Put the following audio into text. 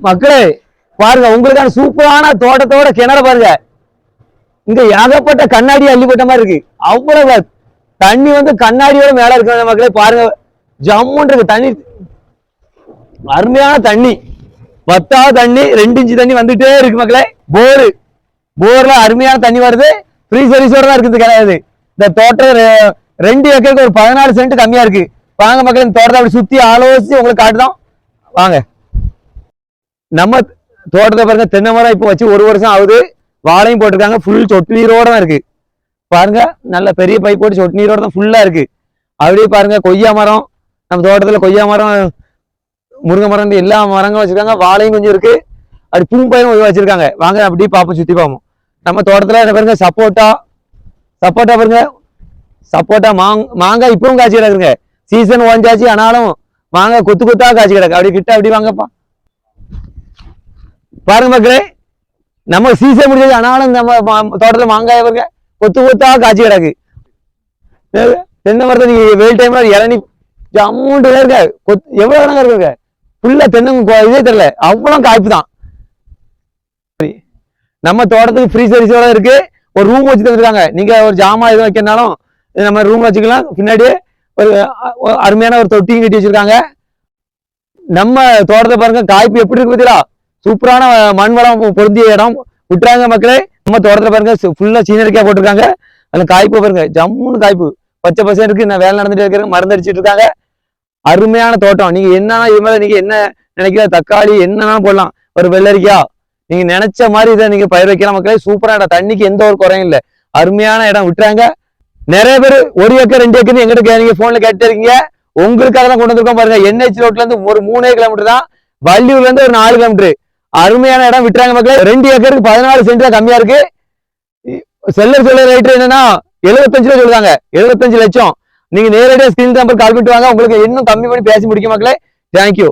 மக்களே பாருங்க, உங்களுக்கான சூப்பரான தோட்டத்தோட கிணறு பாருங்க. இங்க ஏகப்பட்ட கண்ணாடி அள்ளிப்பட்ட மாதிரி இருக்கு. அவ்வளவு தண்ணி வந்து கண்ணாடியோட மேல இருக்கு மக்களே. பாருங்க, ஜம்முன்னு இருக்கு தண்ணி, அருமையான தண்ணி, பத்தாவது தண்ணி, 2 இன்ச்சு தண்ணி வந்துட்டே இருக்கு மக்களே. போர்ல அருமையான தண்ணி வருது. ஃப்ரீ சர்வீஸோட தான் இருக்குது கிடையாது. இந்த தோட்டம் 2 ஏக்கருக்கு ஒரு 14 சென்ட் கம்மியா இருக்கு. வாங்க மக்களே, இந்த தோட்டத்தை அப்படி சுத்தி ஆலோசிச்சு உங்களுக்கு காட்டுதான் வாங்க. நம்ம தோட்டத்தை பாருங்க, தென்னை மரம் இப்போ வச்சு 1 வருஷம் ஆகுது. வாழையும் போட்டிருக்காங்க. ஃபுல் சொட்டு நீரோட தான் இருக்கு பாருங்க. நல்ல பெரிய பைப் போட்டு சொட்டு நீரோட தான் ஃபுல்லா இருக்கு. அப்படியே பாருங்க, கொய்யா மரம், நம்ம தோட்டத்துல கொய்யா மரம், முருங்கை மரம், எல்லா மரங்களும் வச்சிருக்காங்க. வாழையும் கொஞ்சம் இருக்கு. அப்படி பூம்பயிரும் வச்சிருக்காங்க. வாங்க அப்படியே பார்ப்போம், சுத்தி பார்ப்போம். நம்ம தோட்டத்துல என்ன பாருங்க, சப்போட்டா பாருங்க, சப்போட்டா, மாங்காய் இப்பவும் காய்ச்சி கிடக்குங்க. சீசன் ஓஞ்சாச்சு, ஆனாலும் மாங்காய் கொத்து கொத்தா காய்ச்சி கிடக்கு. அப்படி கிட்ட அப்படி வாங்கப்பா பாருங்க மக்களே, நம்ம சீசன் முடிஞ்சது, ஆனாலும் நம்ம தோட்டத்துல மாங்காய் பாருங்க கொத்து கொத்தா காய்ச்சி கிடக்கு. தென்னை மரத்தை நீங்க வெயில் டைம்ல இளநி அமௌண்ட் இருக்க எவ்வளவு கணக்கா இருக்குங்க. ஃபுல்லா தென்னை இதே தெரியல, அவ்வளவு காய்ப்பு தான். நம்ம தோட்டத்துக்கு ஃப்ரீ சர்வீஸோட இருக்கு. ஒரு ரூம் வச்சு தந்துருக்காங்க. நீங்க ஒரு ஜாமான் எதுவும் வைக்கிறனாலும் நம்ம ரூம் வச்சுக்கலாம். பின்னாடியே ஒரு அருமையான ஒரு தொட்டியும் கட்டி வச்சிருக்காங்க. நம்ம தோட்டத்தை பாருங்க, காய்ப்பு எப்படி இருக்கு பார்த்தீங்களா? சூப்பரான மண் வளம் பொருந்திய இடம் விட்டுறாங்க மக்களே. நம்ம தோட்டத்துல பாருங்க, ஃபுல்லா சீனரிக்கா போட்டிருக்காங்க. அந்த காய்ப்பு பாருங்க, ஜம்முன்னு காய்ப்பு, பச்சை பசங்க இருக்கு. நான் வேலை நடந்துட்டு இருக்கிறேன், மருந்து அடிச்சிட்டு இருக்காங்க. அருமையான தோட்டம். நீங்க என்னன்னா இது மேல நீங்க என்ன நினைக்கிற, தக்காளி என்னன்னா போடலாம், ஒரு வெள்ளரிக்கா, நீங்க நினைச்ச மாதிரி இதை நீங்க பயிர் வைக்கலாம் மக்களே. சூப்பரா இடம், தண்ணிக்கு எந்த ஒரு குறையும் இல்லை. அருமையான இடம் விட்டுறாங்க. நிறைய பேர் 1 ஏக்கர் 2 ஏக்கர் எங்கிட்ட நீங்க போன்ல கேட்டு இருக்கீங்க. உங்களுக்காக தான் கொண்டு வந்திருக்கோம் பாருங்க. NH ரோட்ல இருந்து ஒரு 3 கிலோமீட்டர் தான், வள்ளியூர்ல இருந்து ஒரு 4 கிலோமீட்டர். அருமையான இடம் விட்டுறாங்க மக்களே. 2 ஏக்கருக்கு 14 சென்ட் தான் கம்மியா இருக்கு. செல்லர் சொல்ல ரேட் என்னன்னா 75 ரூபா சொல்றாங்க, 75 லட்சம். நீங்க நேரடியாக ஸ்கிரீன் நம்பர் கால் பண்ணிட்டு வாங்க, உங்களுக்கு இன்னும் கம்மி பண்ணி பேசி முடிக்க மக்களே. தேங்க்யூ.